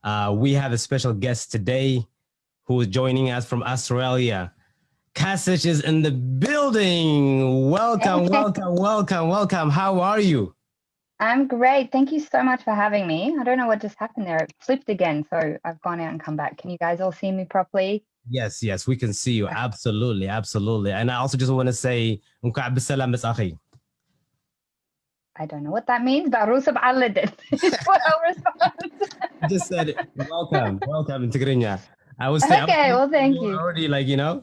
We have a special guest today who is joining us from Australia. Kasech is in the building. Welcome, welcome, welcome, welcome. How are you? I'm great. Thank you so much for having me. I don't know what just happened there. It flipped again, so I've gone out and come back. Can you guys all see me properly? Yes, yes, we can see you. Absolutely, absolutely. And I also just want to say, I don't know what that means, but Rusab Aladdin is what I'll respond. Just said welcome, welcome in Tigray. I was saying, okay, well, thank you. Already,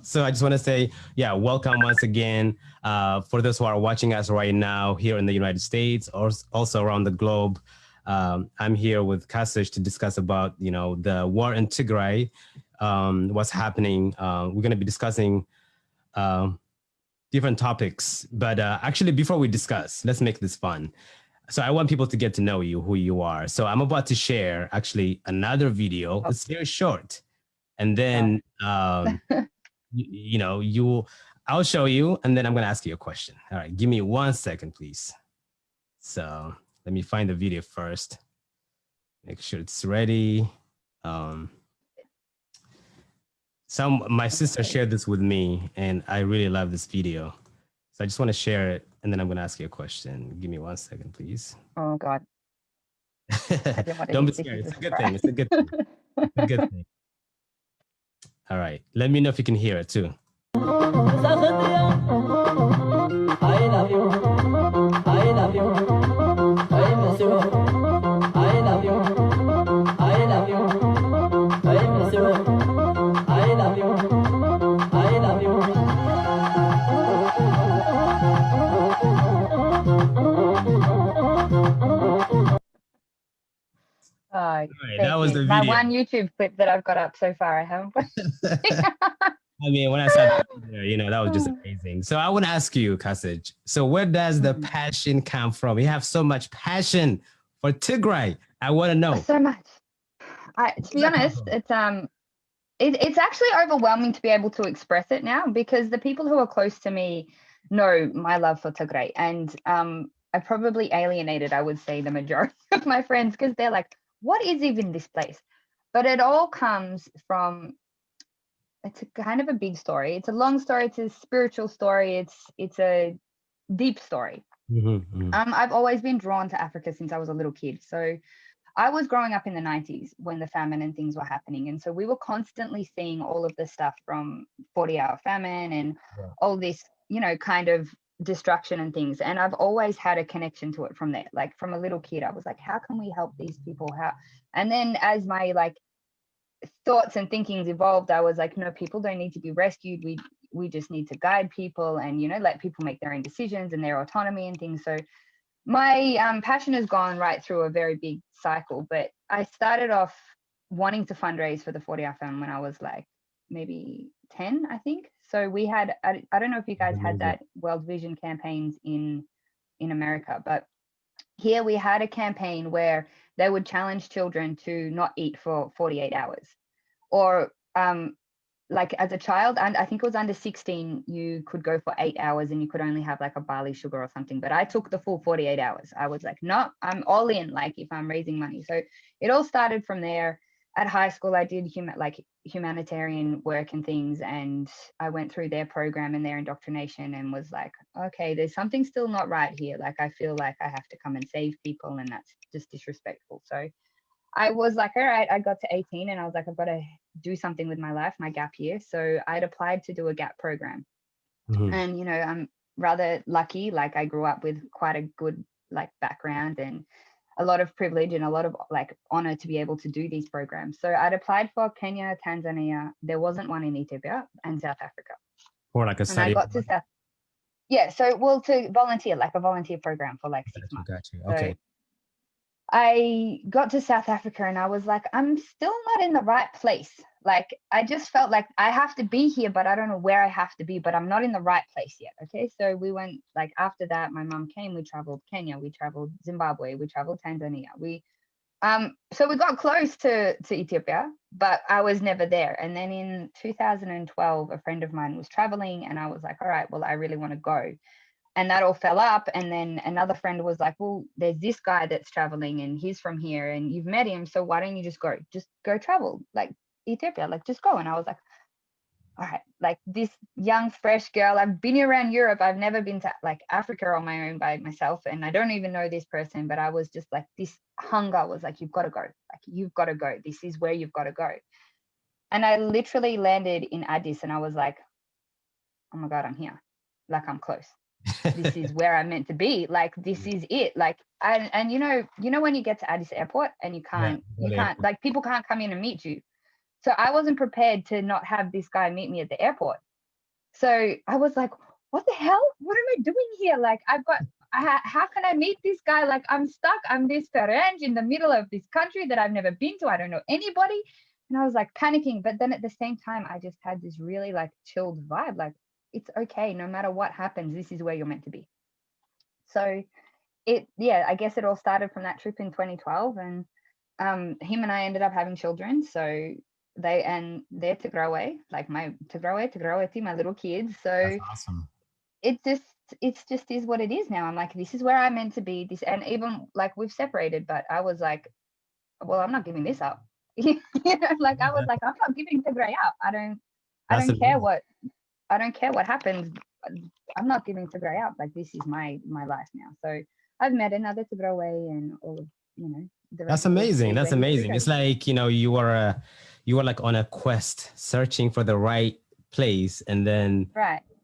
so I just want to say, yeah, welcome once again. For those who are watching us right now here in the United States or also around the globe, I'm here with Kasech to discuss about, the war in Tigray, what's happening. We're going to be discussing different topics, but actually before we discuss, let's make this fun. So I want people to get to know you, who you are. So I'm about to share actually another video. It's very short. And then, I'll show you, and then I'm going to ask you a question. All right, give me 1 second, please. So let me find the video first. Make sure it's ready. My sister shared this with me, and I really love this video. So I just want to share it, and then I'm going to ask you a question. Give me 1 second, please. Oh, God. Don't be scared. It's a good thing. It's a good thing. It's a good thing. All right. Let me know if you can hear it too. I love you. I love you. I miss you. I love you. I love you. I miss you. I love you. I love you. Right, that was the video. My one YouTube clip that I've got up so far. I haven't. I mean, when I saw that video, that was just amazing. So I want to ask you, Kasech. So where does the passion come from? You have so much passion for Tigray. I want to know. So much. To be honest, it's actually overwhelming to be able to express it now because the people who are close to me know my love for Tigray, and I probably alienated, I would say, the majority of my friends because they're like, what is even this place? But it all comes from, it's a kind of a big story. It's a long story. It's a spiritual story. It's a deep story. I've always been drawn to Africa since I was a little kid. So I was growing up in the 90s when the famine and things were happening. And so we were constantly seeing all of this stuff from 40-hour famine and all this, kind of destruction and things. And I've always had a connection to it from there. Like from a little kid, I was like, how can we help these people? And then as my thoughts and thinkings evolved, I was like, no, people don't need to be rescued. We just need to guide people and, let people make their own decisions and their autonomy and things. So my passion has gone right through a very big cycle, but I started off wanting to fundraise for the 40-hour famine when I was maybe 10, I think. So we had, I don't know if you guys had that World Vision campaigns in America, but here we had a campaign where they would challenge children to not eat for 48 hours. Or as a child, and I think it was under 16, you could go for 8 hours and you could only have a barley sugar or something. But I took the full 48 hours. I was like, no, I'm all in, if I'm raising money. So it all started from there. At high school, I did humanitarian work and things, and I went through their program and their indoctrination and was like, okay, there's something still not right here. I feel like I have to come and save people, and that's just disrespectful. So I was like, all right, I got to 18 and I was like, I've got to do something with my life, my gap year. So I'd applied to do a gap program. And, I'm rather lucky. I grew up with quite a good background and a lot of privilege and a lot of honor to be able to do these programs. So I'd applied for Kenya, Tanzania. There wasn't one in Ethiopia and South Africa. Or a study. And I got to South. Yeah. So, to volunteer, a volunteer program for 6 months. Got you. Okay. So I got to South Africa and I was like, I'm still not in the right place. I just felt like I have to be here, but I don't know where I have to be, but I'm not in the right place yet. Okay. So we went, after that, my mom came, we traveled Kenya, we traveled Zimbabwe, we traveled Tanzania. So we got close to Ethiopia, but I was never there. And then in 2012, a friend of mine was traveling and I was like, all right, well, I really want to go. and that all fell up. And then another friend was like, well, there's this guy that's traveling and he's from here and you've met him, so why don't you just go travel, like Ethiopia, like just go. And I was like, all right, like this young fresh girl, I've been around Europe, I've never been to like Africa on my own by myself, and I don't even know this person, but I was just like, this hunger was like, you've got to go, like you've got to go, this is where you've got to go. And I literally landed in Addis and I was like, oh my God, I'm here, like I'm close. This is where I'm meant to be, like this is it. Like and you know when you get to Addis airport and you can't like people can't come in and meet you. So I wasn't prepared to not have this guy meet me at the airport. So I was like, what the hell? What am I doing here? Like how can I meet this guy? Like I'm stuck. I'm this Ferenc in the middle of this country that I've never been to. I don't know anybody. And I was like panicking. But then at the same time, I just had this really like chilled vibe. Like, it's okay. No matter what happens, this is where you're meant to be. So I guess it all started from that trip in 2012. And him and I ended up having children. So they're Tigray, like my Rayaweyti, my little kids. So that's awesome. It's just is what it is now. I'm like, this is where I'm meant to be. This, and even like we've separated, but I was like, well, I'm not giving this up. Like I was like, I'm not giving Tigray up. I don't care what happens. I'm not giving Tigray up. Like this is my life now. So I've met another Tigray and all of That's amazing. That's amazing. It's like you were like on a quest searching for the right place, and then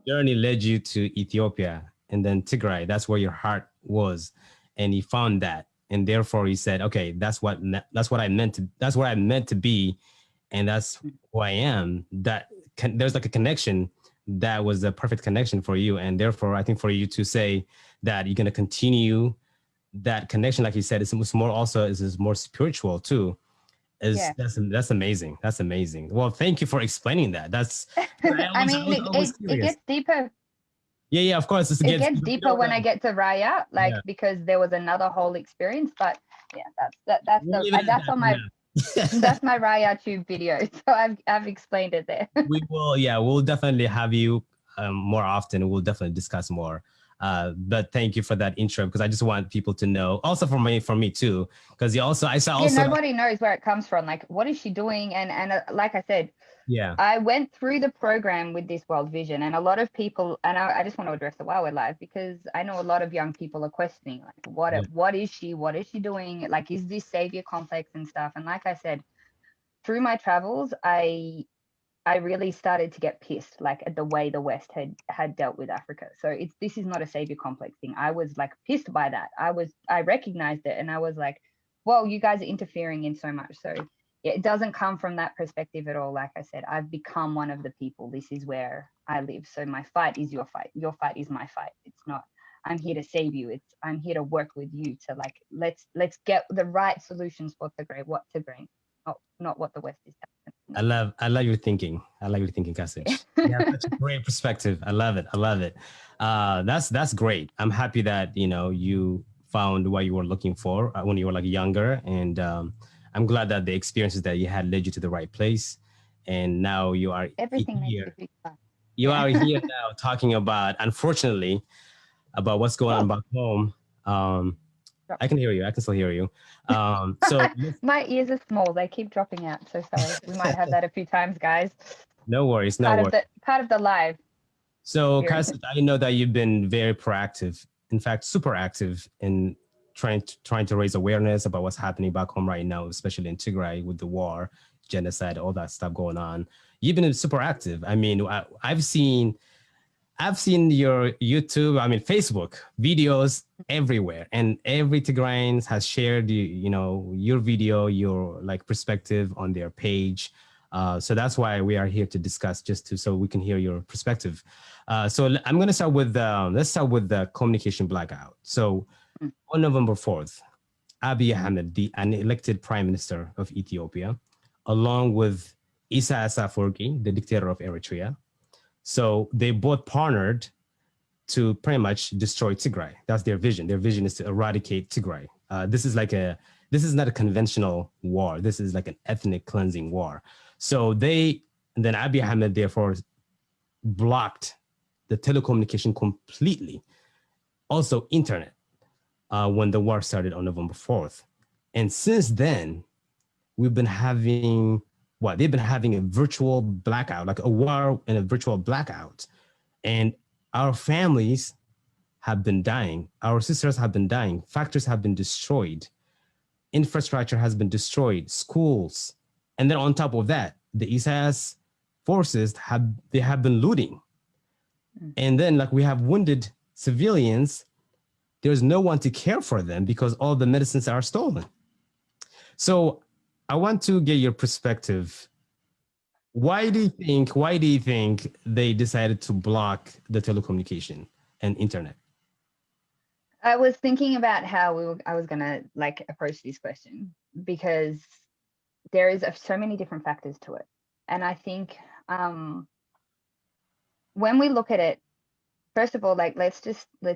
journey led you to Ethiopia and then Tigray. That's where your heart was, and you found that, and therefore you said, okay, that's what I meant to be, and that's who I am. There's like a connection that was the perfect connection for you, and therefore I think for you to say that you're going to continue that connection, like you said, it's more also is more spiritual too. That's amazing. That's amazing. Well, thank you for explaining that. That's it gets deeper. Yeah, of course. It gets deeper when I get to Raya, because there was another whole experience. But that's on my that's my Raya tube video. So I've explained it there. We'll definitely have you more often. We'll definitely discuss more. But thank you for that intro, because I just want people to know, also for me too, because nobody knows where it comes from. Like, what is she doing? And like I said, I went through the program with this World Vision, and a lot of people, and I just want to address the Rayaweyti Live, because I know a lot of young people are questioning, like, what is she doing? Like, is this savior complex and stuff? And like I said, through my travels, I really started to get pissed, like, at the way the West had dealt with Africa. So this is not a savior complex thing. I was like pissed by that. I recognized it, and I was like, well, you guys are interfering in so much. So it doesn't come from that perspective at all. Like I said, I've become one of the people. This is where I live. So my fight is your fight. Your fight is my fight. It's not, I'm here to save you. I'm here to work with you to, like, let's get the right solutions for Tigray, not what the West is doing. I love your thinking. I like your thinking, kasech. You have such a great perspective. I love it. That's great. I'm happy that you found what you were looking for when you were like younger, and I'm glad that the experiences that you had led you to the right place, and now you are here. You are here now talking about, unfortunately, about what's going on back home. I can hear you. I can still hear you. So my ears are small. They keep dropping out. So sorry. We might have that a few times, guys. No worries. Part of the live. So, kasech, I know that you've been very proactive. In fact, super active in trying to raise awareness about what's happening back home right now, especially in Tigray with the war, genocide, all that stuff going on. You've been super active. I mean, I've seen your YouTube, Facebook videos everywhere, and every Tigrayan has shared, your video, your perspective on their page. So that's why we are here to discuss, so we can hear your perspective. So I'm going to start with, let's start with the communication blackout. So on November 4th, Abiy Ahmed, the unelected prime minister of Ethiopia, along with Isaias Afwerki, the dictator of Eritrea, so they both partnered to pretty much destroy Tigray. That's their vision. Their vision is to eradicate Tigray. This is not a conventional war. This is like an ethnic cleansing war. So then Abiy Ahmed therefore blocked the telecommunication completely also internet when the war started on November 4th. And since then, we've been having what? They've been having a virtual blackout, like a war and a virtual blackout. And our families have been dying. Our sisters have been dying. Factories have been destroyed. Infrastructure has been destroyed. Schools. And then on top of that, the ISAS forces have been looting. And then like we have wounded civilians. There's no one to care for them because all the medicines are stolen. So I want to get your perspective. Why do you think they decided to block the telecommunication and internet? I was thinking about how I was gonna like approach this question, because there is so many different factors to it. And I think when we look at it, first of all, like let's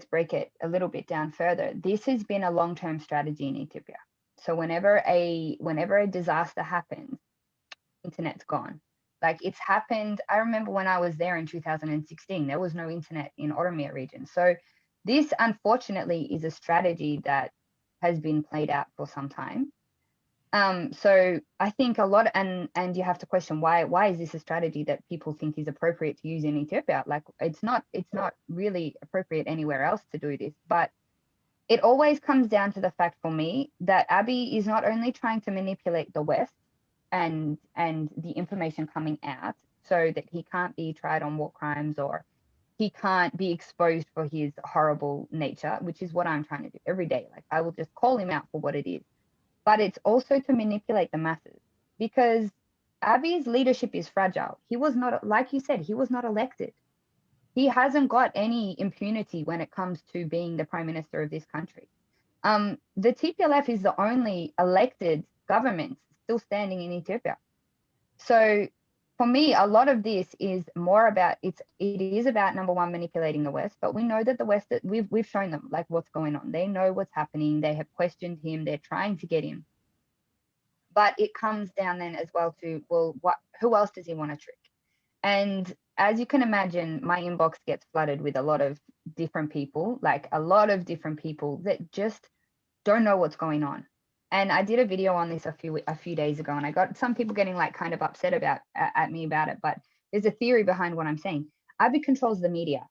break it a little bit down further. This has been a long-term strategy in Ethiopia. So whenever a disaster happens, internet's gone. Like it's happened. I remember when I was there in 2016, there was no internet in Oromia region. So this unfortunately is a strategy that has been played out for some time. So I think a lot, and you have to question why is this a strategy that people think is appropriate to use in Ethiopia? Like it's not really appropriate anywhere else to do this. But it always comes down to the fact for me that Abiy is not only trying to manipulate the West and the information coming out so that he can't be tried on war crimes or he can't be exposed for his horrible nature, which is what I'm trying to do every day. Like I will just call him out for what it is. But it's also to manipulate the masses, because Abiy's leadership is fragile. He was not, like you said, he was not elected. He hasn't got any impunity when it comes to being the prime minister of this country. The TPLF is the only elected government still standing in Ethiopia. So for me, a lot of this is more about it is about, number one, manipulating the West. But we know that the West, we've shown them like what's going on. They know what's happening. They have questioned him. They're trying to get him. But it comes down then as well to, well, who else does he want to trick? And as you can imagine, my inbox gets flooded with a lot of different people, like a lot of different people that just don't know what's going on. And I did a video on this a few days ago, and I got some people getting like kind of upset at me about it. But there's a theory behind what I'm saying. Abiy controls the media.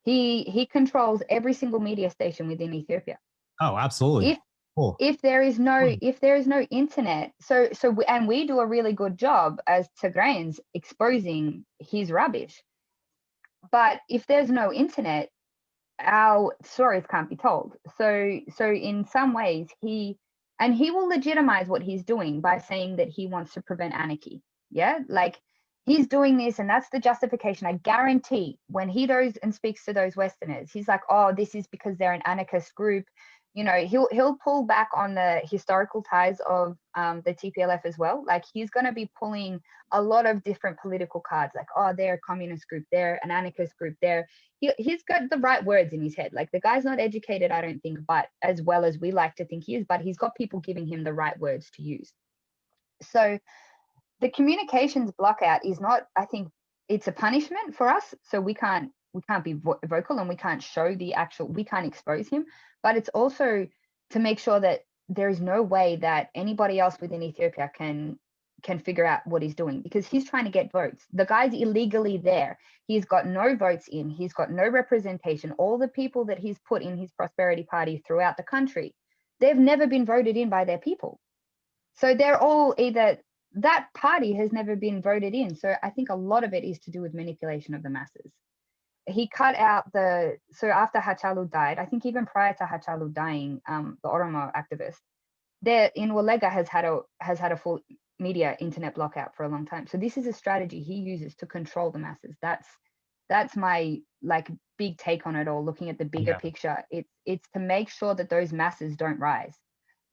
He controls every single media station within Ethiopia. Oh, absolutely. If there is no internet, and we do a really good job as Tigrayans exposing his rubbish. But if there's no internet, our stories can't be told. So in some ways he will legitimize what he's doing by saying that he wants to prevent anarchy. Yeah, like he's doing this, and that's the justification. I guarantee when he goes and speaks to those Westerners, he's like, oh, this is because they're an anarchist group. You know, he'll pull back on the historical ties of the TPLF as well. Like he's going to be pulling a lot of different political cards, like, oh, they're a communist group, they're an anarchist group, he's got the right words in his head. Like the guy's not educated, I don't think, but as well as we like to think he is, but he's got people giving him the right words to use. So the communications blackout is not, I think it's a punishment for us. So we can't be vocal, and we can't show we can't expose him. But it's also to make sure that there is no way that anybody else within Ethiopia can figure out what he's doing, because he's trying to get votes. The guy's illegally there. He's got no votes in. He's got no representation. All the people that he's put in his prosperity party throughout the country, they've never been voted in by their people. So they're all either, that party has never been voted in. So I think a lot of it is to do with manipulation of the masses. He cut out so after Hachalu died, I think even prior to Hachalu dying, the Oromo activist there in Walega has had a full media internet blockout for a long time. So this is a strategy he uses to control the masses. That's my like big take on it all. Looking at the bigger picture, it's to make sure that those masses don't rise.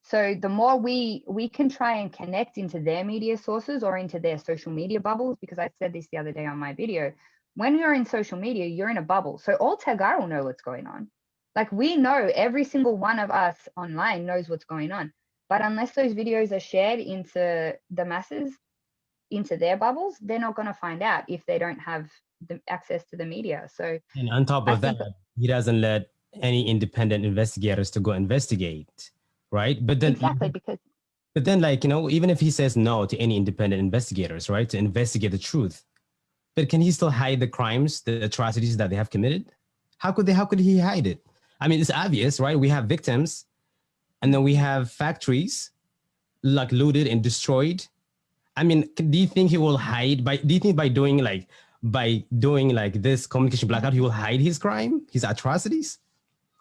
So the more we can try and connect into their media sources or into their social media bubbles, because I said this the other day on my video, when you're in social media, you're in a bubble. So all Tigray will know what's going on. Like we know, every single one of us online knows what's going on. But unless those videos are shared into the masses, into their bubbles, they're not going to find out if they don't have the access to the media. So, and on top of that, he doesn't let any independent investigators to go investigate, right? Exactly, but then, like, you know, even if he says no to any independent investigators, right, to investigate the truth, but can he still hide the crimes, the atrocities that they have committed? How could he hide it? I mean, it's obvious, right? We have victims, and then we have factories like looted and destroyed. I mean, do you think he will hide do you think by doing like this communication blackout, he will hide his crime, his atrocities?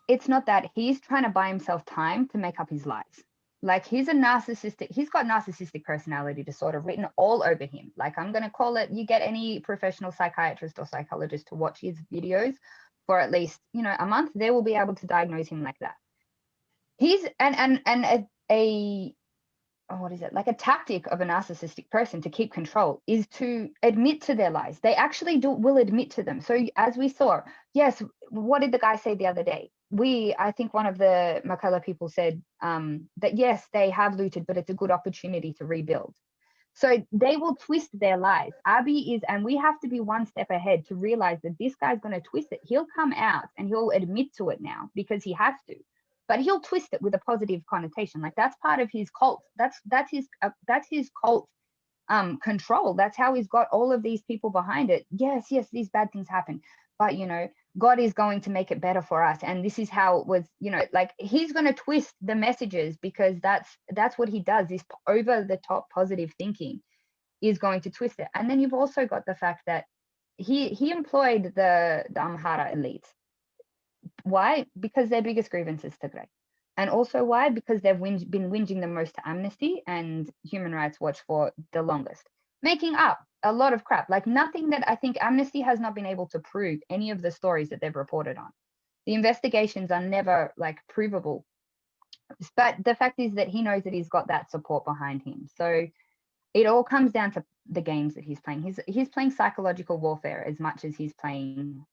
it's not that. He's trying to buy himself time to make up his lies. Like, he's a narcissistic, he's got narcissistic personality disorder written all over him. Like, I'm going to call it, you get any professional psychiatrist or psychologist to watch his videos for at least, you know, a month, they will be able to diagnose him like that. He's what is it, like a tactic of a narcissistic person to keep control is to admit to their lies. They actually will admit to them. So as we saw, yes, what did the guy say the other day? I think one of the Makala people said that yes, they have looted, but it's a good opportunity to rebuild. So they will twist their lies. Abiy and we have to be one step ahead to realize that this guy's going to twist it. He'll come out and he'll admit to it now because he has to, but he'll twist it with a positive connotation. Like, that's part of his cult. That's his cult control. That's how he's got all of these people behind it. Yes, these bad things happen, but you know, God is going to make it better for us. And this is how it was, you know, like, he's going to twist the messages because that's what he does. This over the top positive thinking is going to twist it. And then you've also got the fact that he employed the Amhara elite. Why? Because their biggest grievance is Tigray. And also why? Because they've been whinging the most to Amnesty and Human Rights Watch for the longest, making up a lot of crap. Like, nothing that I think Amnesty has not been able to prove any of the stories that they've reported on. The investigations are never like provable. But the fact is that he knows that he's got that support behind him. So it all comes down to the games that he's playing. He's playing psychological warfare as much as he's playing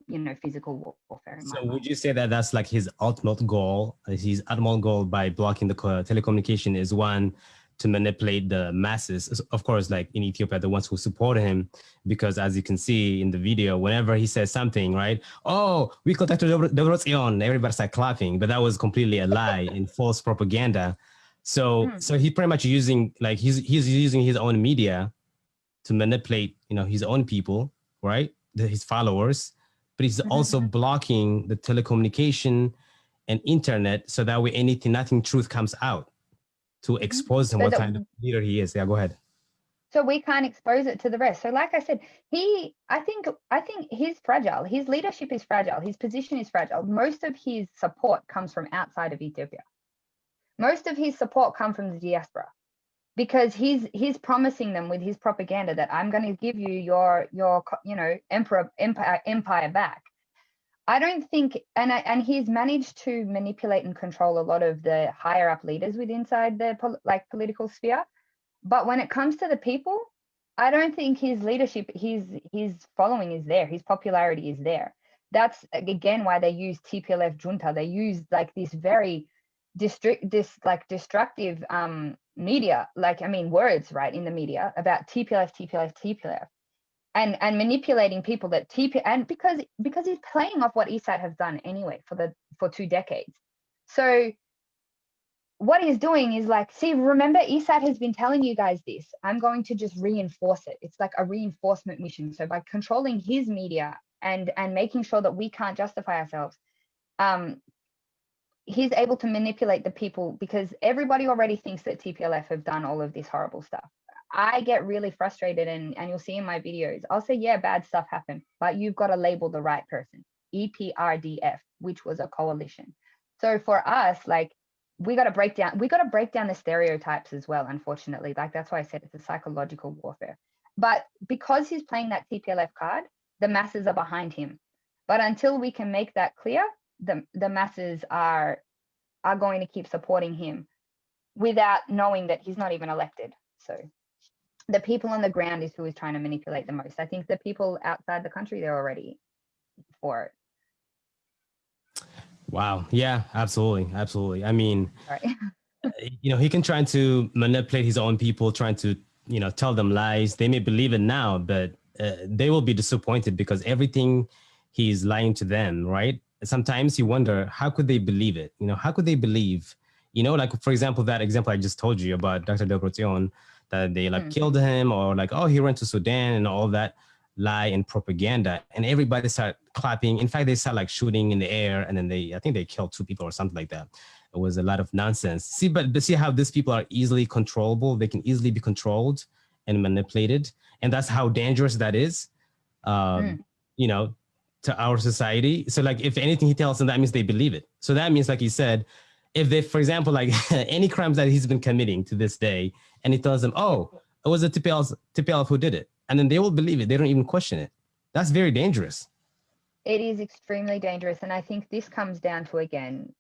you know, physical warfare. So would you say that that's like his ultimate goal? His ultimate goal by blocking the telecommunication is, one, to manipulate the masses, of course, like in Ethiopia, the ones who support him, because as you can see in the video, whenever he says something, right? Oh, we contacted Debretsion, everybody started clapping, but that was completely a lie and false propaganda. So he pretty much using, like, he's using his own media to manipulate, you know, his own people, right? His followers, but he's also blocking the telecommunication and internet so that way nothing truth comes out to expose him, so what kind of leader he is. Yeah, go ahead. So we can't expose it to the rest. So like I said, I think he's fragile. His leadership is fragile. His position is fragile. Most of his support comes from outside of Ethiopia. Most of his support comes from the diaspora, because he's promising them with his propaganda that I'm going to give you your you know, empire back. I don't think, and he's managed to manipulate and control a lot of the higher up leaders inside the political sphere. But when it comes to the people, I don't think his leadership, his following is there. His popularity is there. That's again why they use TPLF junta. They use like this very destructive media, like, I mean, words, right, in the media about TPLF. And manipulating people that and because he's playing off what Esad has done anyway for 2 decades. So what he's doing is like, see, remember, Esad has been telling you guys this. I'm going to just reinforce it. It's like a reinforcement mission. So by controlling his media and making sure that we can't justify ourselves, he's able to manipulate the people, because everybody already thinks that TPLF have done all of this horrible stuff. I get really frustrated, and you'll see in my videos, I'll say, yeah, bad stuff happened, but you've got to label the right person. EPRDF, which was a coalition. So for us, like, we got to break down the stereotypes as well, unfortunately. Like, that's why I said it's a psychological warfare. But because he's playing that TPLF card, the masses are behind him. But until we can make that clear, the masses are going to keep supporting him without knowing that he's not even elected. So the people on the ground is who is trying to manipulate the most. I think the people outside the country, they're already for it. Wow. Yeah, absolutely. I mean, you know, he can try to manipulate his own people, trying to, you know, tell them lies. They may believe it now, but they will be disappointed because everything he's lying to them, right? sometimes you wonder, how could they believe it? How could they believe, like, for example, that example I just told you about Dr. Debrocion, that they like killed him, or like, oh, he went to Sudan, and all that lie and propaganda, and everybody started clapping. In fact, they started like shooting in the air, and then I think they killed 2 people or something like that. It was a lot of nonsense. See, but see how these people are easily controllable. They can easily be controlled and manipulated, and that's how dangerous that is, to our society. So like, if anything he tells them, that means they believe it. So that means, like you said, if they, for example, like any crimes that he's been committing to this day, and he tells them, oh, it was the TPLF who did it, and then they will believe it. They don't even question it. That's very dangerous. It is extremely dangerous. And I think this comes down to, again,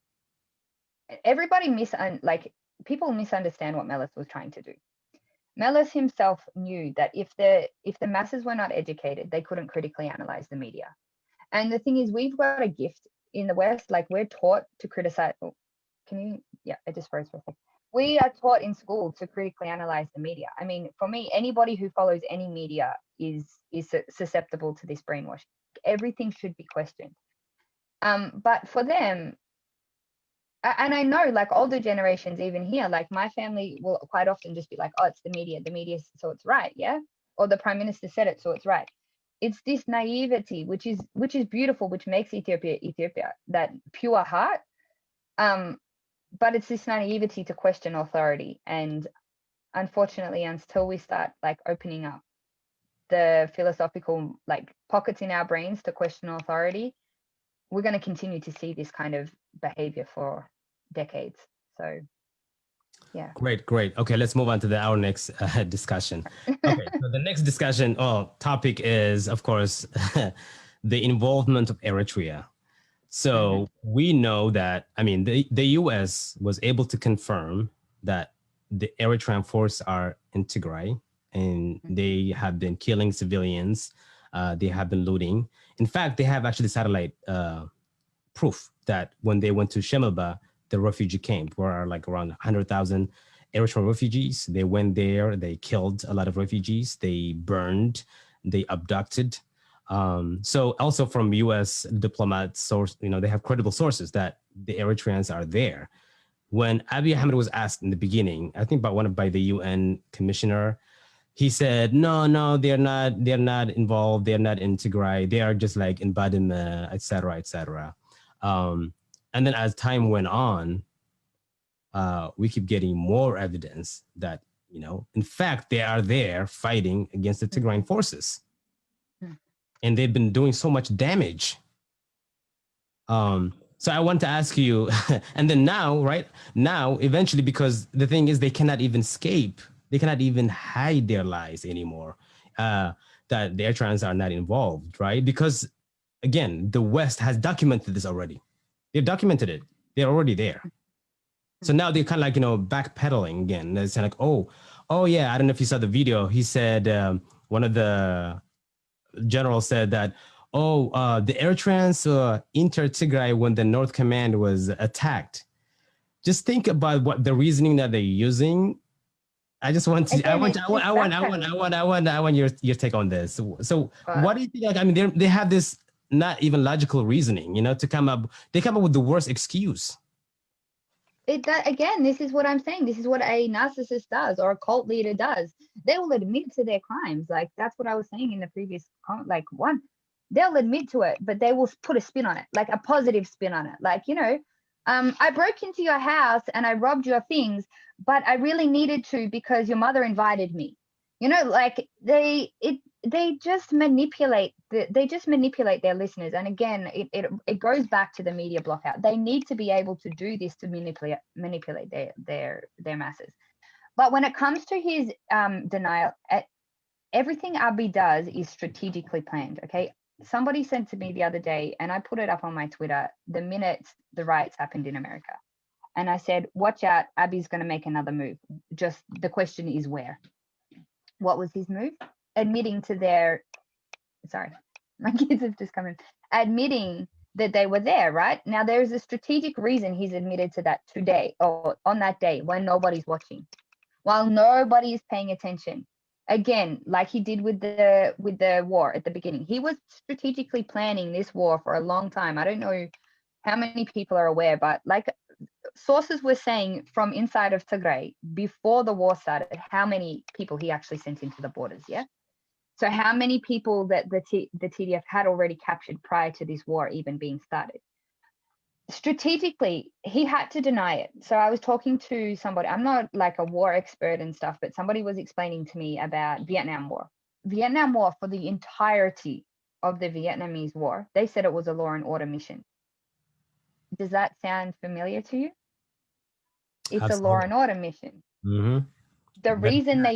everybody people misunderstand what Meles was trying to do. Meles himself knew that if the masses were not educated, they couldn't critically analyze the media. And the thing is, we've got a gift in the West, like we're taught to criticize. Oh, I just froze for a second. We are taught in school to critically analyze the media. I mean, for me, anybody who follows any media is susceptible to this brainwash. Everything should be questioned. But for them, and I know like older generations, even here, like my family will quite often just be like, oh, it's the media, so it's right, yeah? Or the prime minister said it, so it's right. It's this naivety, which is beautiful, which makes Ethiopia, that pure heart. But it's this naivety to question authority. And unfortunately, until we start like opening up the philosophical like pockets in our brains to question authority, we're going to continue to see this kind of behavior for decades. So yeah. Great. Okay, let's move on to our next discussion. Okay, so the next discussion topic is, of course, the involvement of Eritrea. So we know that, I mean, the US was able to confirm that the Eritrean forces are in Tigray, and they have been killing civilians. They have been looting. In fact, they have actually satellite proof that when they went to Shemelba, the refugee camp, where like around 100,000 Eritrean refugees, they went there, they killed a lot of refugees, they burned, they abducted. So also from US diplomats, source, they have credible sources that the Eritreans are there. When Abiy Ahmed was asked in the beginning, I think by the UN commissioner, he said, no, they're not involved. They're not in Tigray. They are just like in Badime, et cetera, et cetera. And then as time went on, we keep getting more evidence that, in fact, they are there fighting against the Tigrayan forces. And they've been doing so much damage. So I want to ask you, and then now, eventually, because the thing is, they cannot even escape. They cannot even hide their lies anymore, that the Eritreans are not involved, right? Because, again, the West has documented this already. They've documented it. They're already there. So now they're kind of like, backpedaling again. It's like, oh, yeah, I don't know if you saw the video. He said, one of the generals said that, the Eritreans entered Tigray when the North Command was attacked. Just think about what the reasoning that they're using. I just want to. I want your take on this. So what do you think? Like, I mean, they have this not even logical reasoning, to come up. They come up with the worst excuse. Again, this is what I'm saying. This is what a narcissist does, or a cult leader does. They will admit to their crimes. Like that's what I was saying in the previous one. They'll admit to it, but they will put a spin on it, like a positive spin on it. Like, I broke into your house and I robbed your things, but I really needed to because your mother invited me. Like they just manipulate their listeners. And again, it goes back to the media blockout. They need to be able to do this to manipulate their masses. But when it comes to his denial, everything Abiy does is strategically planned. Okay. Somebody said to me the other day, and I put it up on my Twitter, the minute the riots happened in America. And I said, watch out, Abiy's going to make another move. Just the question is where. What was his move? Admitting to sorry, my kids have just come in. Admitting that they were there, right? Now, there's a strategic reason he's admitted to that today, or on that day when nobody's watching, while nobody is paying attention. Again, like he did with the war at the beginning. He was strategically planning this war for a long time. I don't know how many people are aware, but like sources were saying from inside of Tigray before the war started, how many people he actually sent into the borders. Yeah. So how many people that the TDF had already captured prior to this war even being started. Strategically, he had to deny it. So I was talking to somebody, I'm not like a war expert and stuff, but somebody was explaining to me about Vietnam War. Vietnam War, for the entirety of the Vietnamese War, they said it was a law and order mission. Does that sound familiar to you? It's Absolutely. a law and order mission. Mm-hmm. The reason they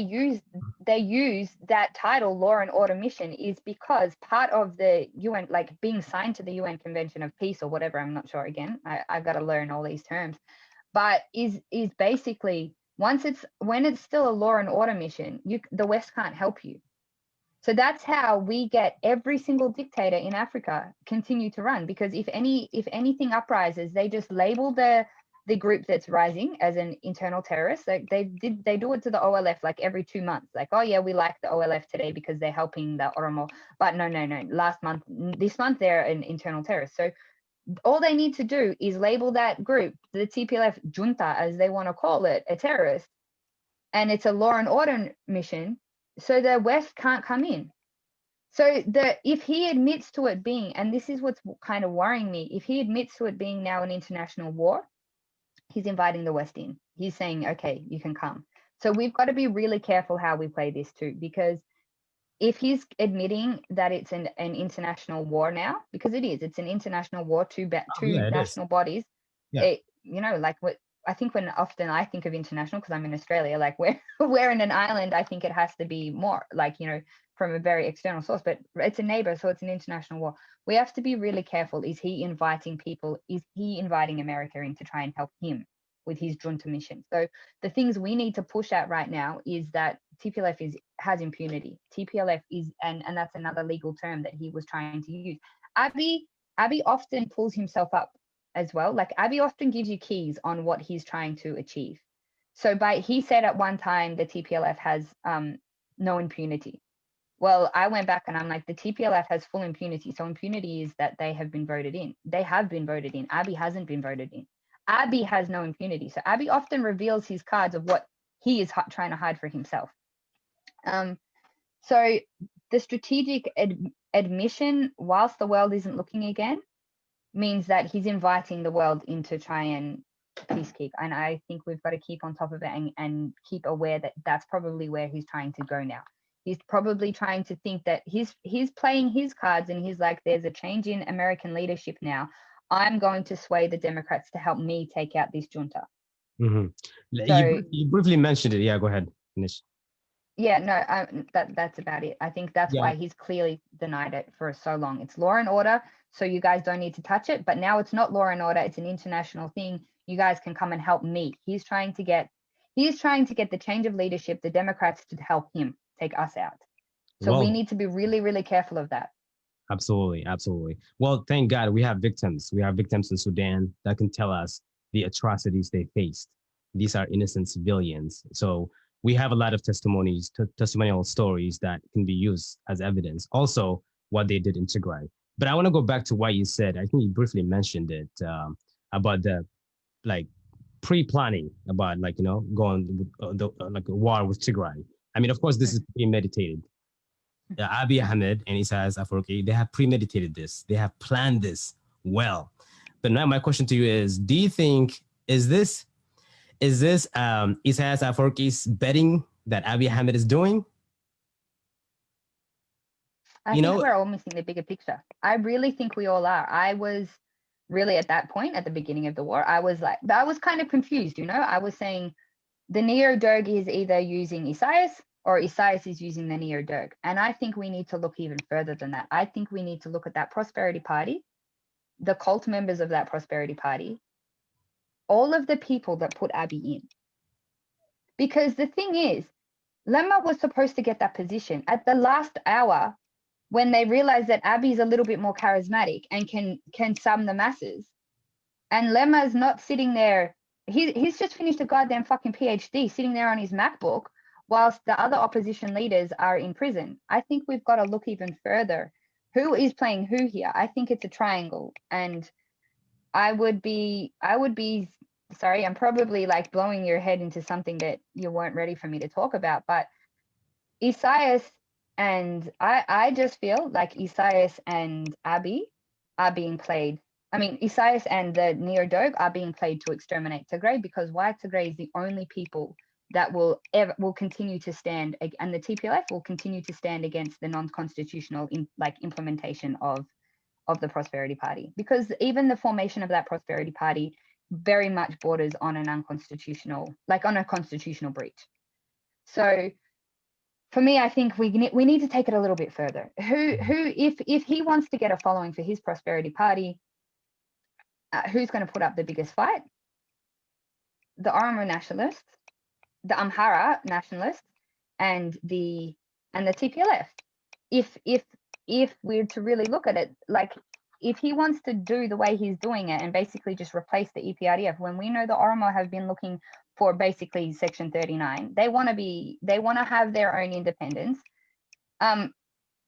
use that title, law and order mission, is because part of the UN, like being signed to the UN Convention of Peace or whatever, I'm not sure, again, I've got to learn all these terms, but is basically when it's still a law and order mission, the West can't help you. So that's how we get every single dictator in Africa continue to run, because if anything uprises, they just label the group that's rising as an internal terrorist. Like they do it to the OLF like every 2 months. Like, oh yeah, we like the OLF today because they're helping the Oromo. But no. This month they're an internal terrorist. So all they need to do is label that group, the TPLF junta, as they want to call it, a terrorist, and it's a law and order mission, so the West can't come in. So if he admits to it being, and this is what's kind of worrying me, if he admits to it being now an international war, he's inviting the West in. He's saying, okay, you can come. So we've got to be really careful how we play this too, because if he's admitting that it's an international war now, because it's an international war, two national bodies. Yeah. Like what I think when often I think of international, because I'm in Australia, like we're in an island, I think it has to be more like, from a very external source, but it's a neighbor, so it's an international war. We have to be really careful. Is he inviting people? Is he inviting America in to try and help him with his junta mission? So the things we need to push at right now is that TPLF has impunity. TPLF is, and that's another legal term that he was trying to use. Abiy often pulls himself up as well. Like Abiy often gives you keys on what he's trying to achieve. So he said at one time the TPLF has no impunity. Well, I went back and I'm like, the TPLF has full impunity. So impunity is that they have been voted in. They have been voted in. Abiy hasn't been voted in. Abiy has no impunity. So Abiy often reveals his cards of what he is trying to hide for himself. So the strategic admission, whilst the world isn't looking again, means that he's inviting the world in to try and peacekeep. And I think we've got to keep on top of it and keep aware that that's probably where he's trying to go now. He's probably trying to think that he's playing his cards, and he's like, there's a change in American leadership now. I'm going to sway the Democrats to help me take out this junta. Mm-hmm. So, you briefly mentioned it. Yeah, go ahead. Finish. Yeah, no, that's about it. I think that's why he's clearly denied it for so long. It's law and order, so you guys don't need to touch it. But now it's not law and order; it's an international thing. You guys can come and help me. He's trying to get the change of leadership, the Democrats, to help him take us out. So we need to be really, really careful of that. Absolutely. Well, thank God we have victims. We have victims in Sudan that can tell us the atrocities they faced. These are innocent civilians. So we have a lot of testimonial stories that can be used as evidence. Also, what they did in Tigray. But I want to go back to what you said. I think you briefly mentioned it about the pre-planning about going like a war with Tigray. I mean, of course, this is premeditated. Abiy Ahmed and Isaias Afwerki, they have premeditated this. They have planned this well. But now my question to you is, do you think, is this Isaias Afwerki's betting that Abiy Ahmed is doing? I think we're all missing the bigger picture. I really think we all are. I was really at that point at the beginning of the war, I was kind of confused, I was saying the Neo-Derg is either using Isaias or Isaias is using the Neo-Derg. And I think we need to look even further than that. I think we need to look at that Prosperity Party, the cult members of that Prosperity Party, all of the people that put Abiy in. Because the thing is, Lemma was supposed to get that position at the last hour when they realized that Abiy's a little bit more charismatic and can sum the masses. And Lemma's not sitting there. He's just finished a goddamn fucking PhD sitting there on his MacBook whilst the other opposition leaders are in prison. I think we've got to look even further. Who is playing who here? I think it's a triangle. And I would be sorry, I'm probably like blowing your head into something that you weren't ready for me to talk about, but Isaias and I just feel like Isaias and Abiy are being played. I mean, Isaias and the Neo-Dog are being played to exterminate Tigray, because why Tigray is the only people that will continue to stand, and the TPLF will continue to stand against the non-constitutional implementation of the Prosperity Party, because even the formation of that Prosperity Party very much borders on an unconstitutional, on a constitutional breach. So for me, I think we need to take it a little bit further. If he wants to get a following for his Prosperity Party, who's going to put up the biggest fight? The Oromo nationalists, the Amhara nationalists, and the TPLF. If we're to really look at it, if he wants to do the way he's doing it and basically just replace the EPRDF, when we know the Oromo have been looking for basically Section 39, they want to have their own independence. The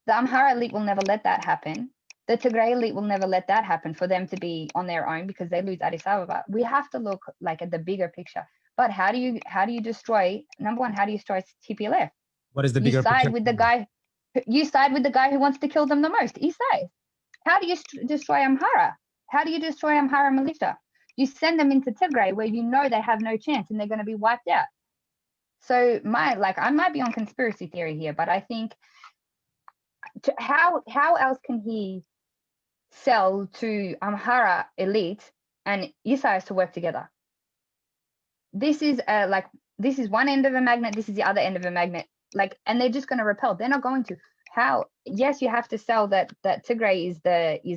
Amhara elite will never let that happen. The Tigray elite will never let that happen for them to be on their own, because they lose Addis Ababa. We have to look at the bigger picture. But how do you destroy, number one, how do you destroy TPLF? What is the bigger picture? You side with the guy who wants to kill them the most, Isai. How do you destroy Amhara? How do you destroy Amhara militia? You send them into Tigray, where you know they have no chance and they're going to be wiped out. So I might be on conspiracy theory here, but I think how else can he sell to Amhara elite and Isaias to work together? This is this is one end of a magnet, this is the other end of a magnet, and they're just going to repel. They're not going to. How? Yes, you have to sell that Tigray is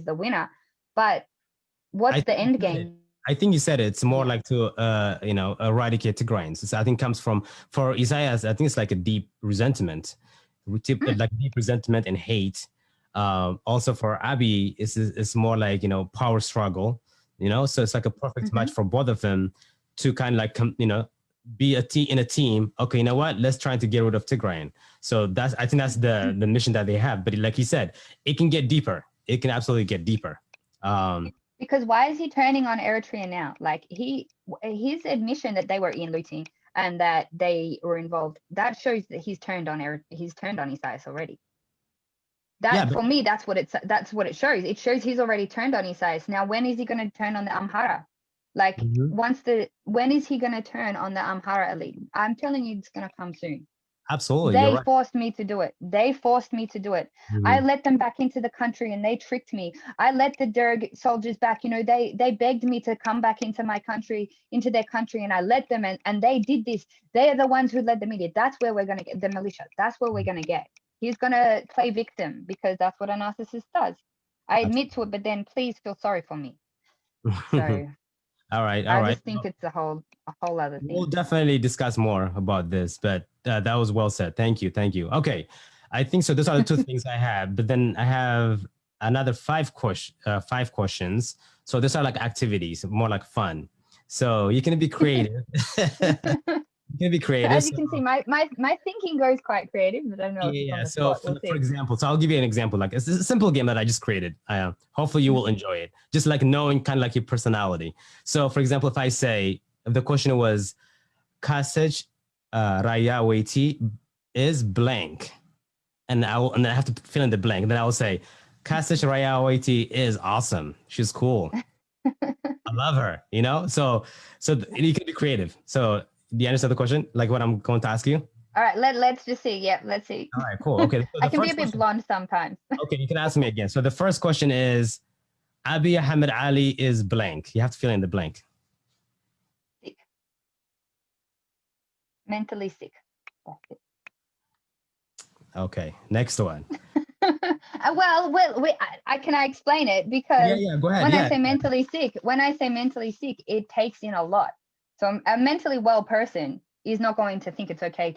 the winner, but what's the end game? I think you said it's more like to eradicate Tigrayans. So I think comes from, for Isaias, I think it's like a deep resentment, like deep resentment and hate. Also for Abiy, it's more like power struggle. So it's like a perfect match for both of them to kind of be in a team. Okay, you know what? Let's try to get rid of Tigrayan. So I think that's the mission that they have. But like he said, it can get deeper. It can absolutely get deeper. Because why is he turning on Eritrea now? His admission that they were in looting and that they were involved, that shows that he's turned on Isaias already. For me, that's what it shows. It shows he's already turned on Isaias. Now, when is he going to turn on the Amhara? When is he going to turn on the Amhara elite? I'm telling you, it's going to come soon. Absolutely. They forced me to do it. I let them back into the country and they tricked me. I let the Derg soldiers back. They begged me to come back into their country, and I let them, and they did this. They are the ones who led the media. That's where we're going to get the militia. That's where we're going to get. He's going to play victim, because that's what a narcissist does. I admit to it, but then please feel sorry for me. So all right. I just think it's a whole other thing. We'll definitely discuss more about this, but that was well said. Thank you. Okay, I think so. Those are the two things I have, but then I have another five questions. So these are like activities, more like fun. So you can be creative. You can be creative. As you can see, my thinking goes quite creative, but I don't know. Yeah. So for example, I'll give you an example. It's a simple game that I just created. Hopefully you will enjoy it. Just knowing kind of your personality. So for example, if the question was, kasech Rayaweyti is blank, and I have to fill in the blank. Then I will say, kasech Rayaweyti is awesome. She's cool. I love her. So you can be creative. So do you understand the question? What I'm going to ask you? All right, let's just see. Yeah, let's see. All right, cool. Okay. So I can be a bit blonde sometimes. Okay, you can ask me again. So the first question is, Abiy Ahmed Ali is blank. You have to fill in the blank. Sick. Mentally sick. That's it. Okay, next one. Can I explain it? Because go ahead. When I say mentally sick, it takes in a lot. So a mentally well person is not going to think it's okay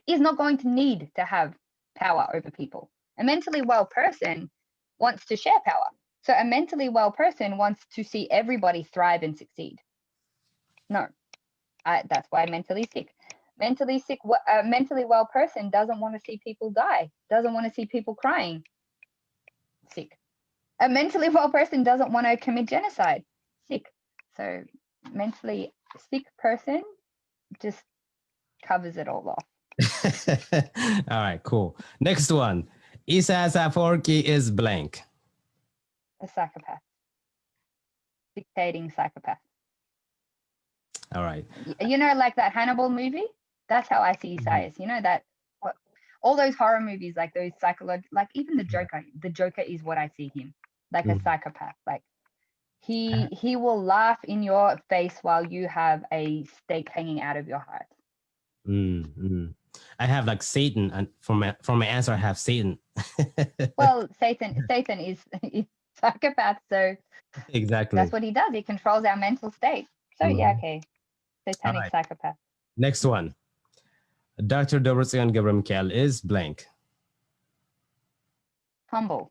is not going to need to have power over people. A mentally well person wants to share power. So a mentally well person wants to see everybody thrive and succeed. No, that's why I'm mentally sick. A mentally well person doesn't want to see people die, doesn't want to see people crying. Sick. A mentally well person doesn't want to commit genocide. So mentally sick person just covers it all off. All right, cool. Next one. Isaias Afwerki is blank. A psychopath. Dictating psychopath. All right. You know, like that Hannibal movie? That's how I see Isaias. You know, that all those horror movies, like those psychological, like even the Joker. The Joker is what I see him, like a psychopath. Like he will laugh in your face while you have a stake hanging out of your heart. I have like Satan, and for my answer, I have Satan. Well, Satan is psychopath, so exactly. that's what he does. He controls our mental state. So yeah, okay, satanic psychopath. Next one. Dr. Dobrotsian Gabriel is blank. Humble.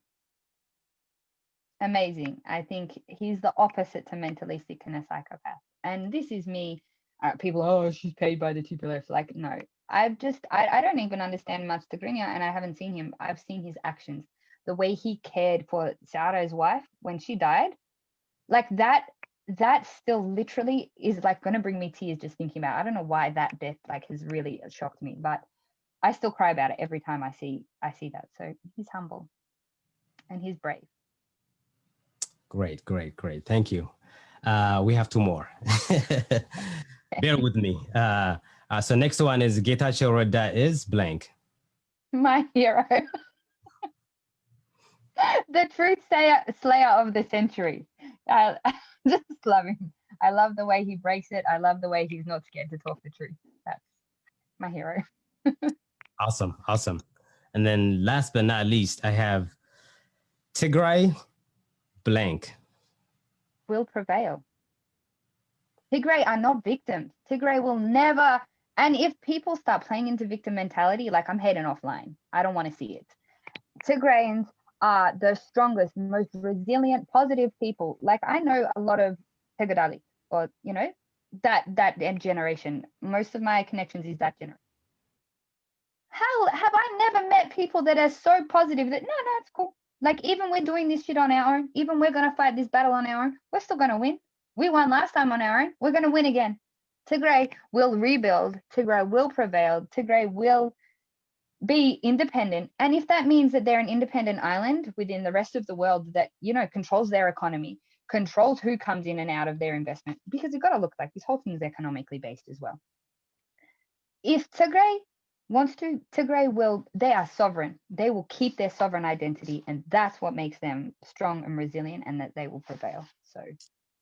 Amazing. I think he's the opposite to mentally sick and a psychopath. And this is me. People, oh, she's paid by the TPLF. Like, no, I don't even understand much Tigrinya, and I haven't seen him. I've seen his actions. The way he cared for Sarah's wife when she died, like that still literally is like going to bring me tears just thinking about it. I don't know why that death like has really shocked me, but I still cry about it every time I see that. So he's humble and he's brave. Great. Thank you. We have two more. Bear with me. So next one is Getachew Reda is blank. My hero. The truth slayer of the century. I just love him. I love the way he breaks it. I love the way he's not scared to talk the truth. That's my hero. Awesome. And then last but not least, I have Tigray blank. Will prevail. Tigray are not victims. Tigray will never. And if people start playing into victim mentality, like I'm heading offline. I don't want to see it. Tigrayans are the strongest, most resilient, positive people. Like I know a lot of Tegadali, or you know, that generation. Most of my connections is that generation. How have I never met people that are so positive that no, it's cool. Like even we're doing this shit on our own. Even we're gonna fight this battle on our own. We're still gonna win. We won last time on our own. We're gonna win again. Tigray will rebuild. Tigray will prevail. Tigray will be independent. And if that means that they're an independent island within the rest of the world that, you know, controls their economy, controls who comes in and out of their investment, because you've got to look like this whole thing is economically based as well. If Tigray wants to, Tigray will, they are sovereign. They will keep their sovereign identity. And that's what makes them strong and resilient, and that they will prevail. So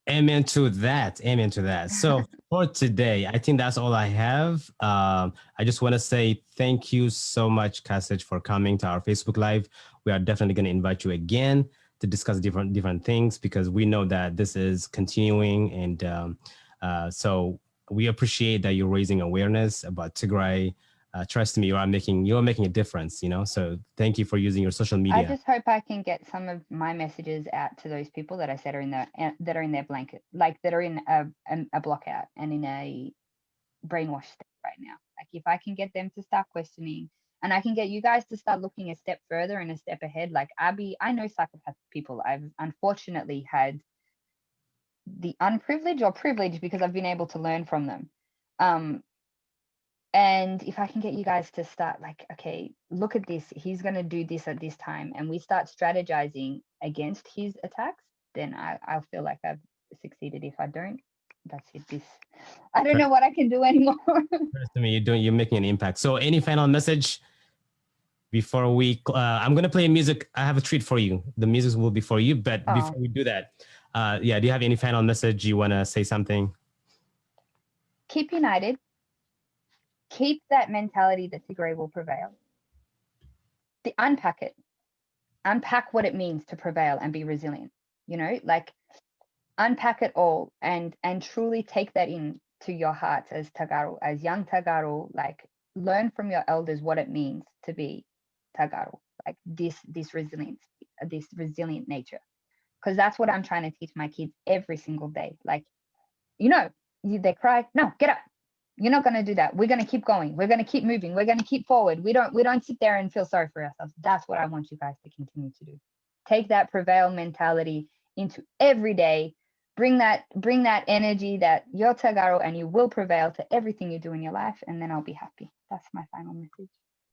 Amen to that. So for today, I think that's all I have. I just want to say thank you so much, Kasech, for coming to our Facebook Live. We are definitely going to invite you again to discuss different things, because we know that this is continuing. And so we appreciate that you're raising awareness about Tigray. Trust me, you're making a difference, you know. So thank you for using your social media. I just hope I can get some of my messages out to those people that I said are in their blanket, like that are in a blockout and in a brainwash state right now. Like if I can get them to start questioning, and I can get you guys to start looking a step further and a step ahead. Like Abby, I know psychopath people. I've unfortunately had the unprivileged or privileged, because I've been able to learn from them. And if I can get you guys to start like, okay, look at this, he's going to do this at this time, and we start strategizing against his attacks, then I'll feel like I've succeeded. If I don't, that's it. I don't know what I can do anymore. To me, you're making an impact. So any final message before we, I'm going to play music. I have a treat for you. The music will be for you, but before we do that, do you have any final message? You want to say something? Keep united. Keep that mentality that Tigray will prevail. Unpack it. Unpack what it means to prevail and be resilient. You know, like unpack it all and truly take that in to your hearts as Tagaro, as young Tagaro. Like learn from your elders what it means to be Tagaro. Like this resilience, this resilient nature. Because that's what I'm trying to teach my kids every single day. Like, you know, they cry. No, get up. You're not going to do that. We're going to keep going. We're going to keep moving. We're going to keep forward. We don't sit there and feel sorry for ourselves. That's what I want you guys to continue to do. Take that prevail mentality into every day, bring that energy, that you're Tagaro and you will prevail to everything you do in your life, and then I'll be happy. That's my final message.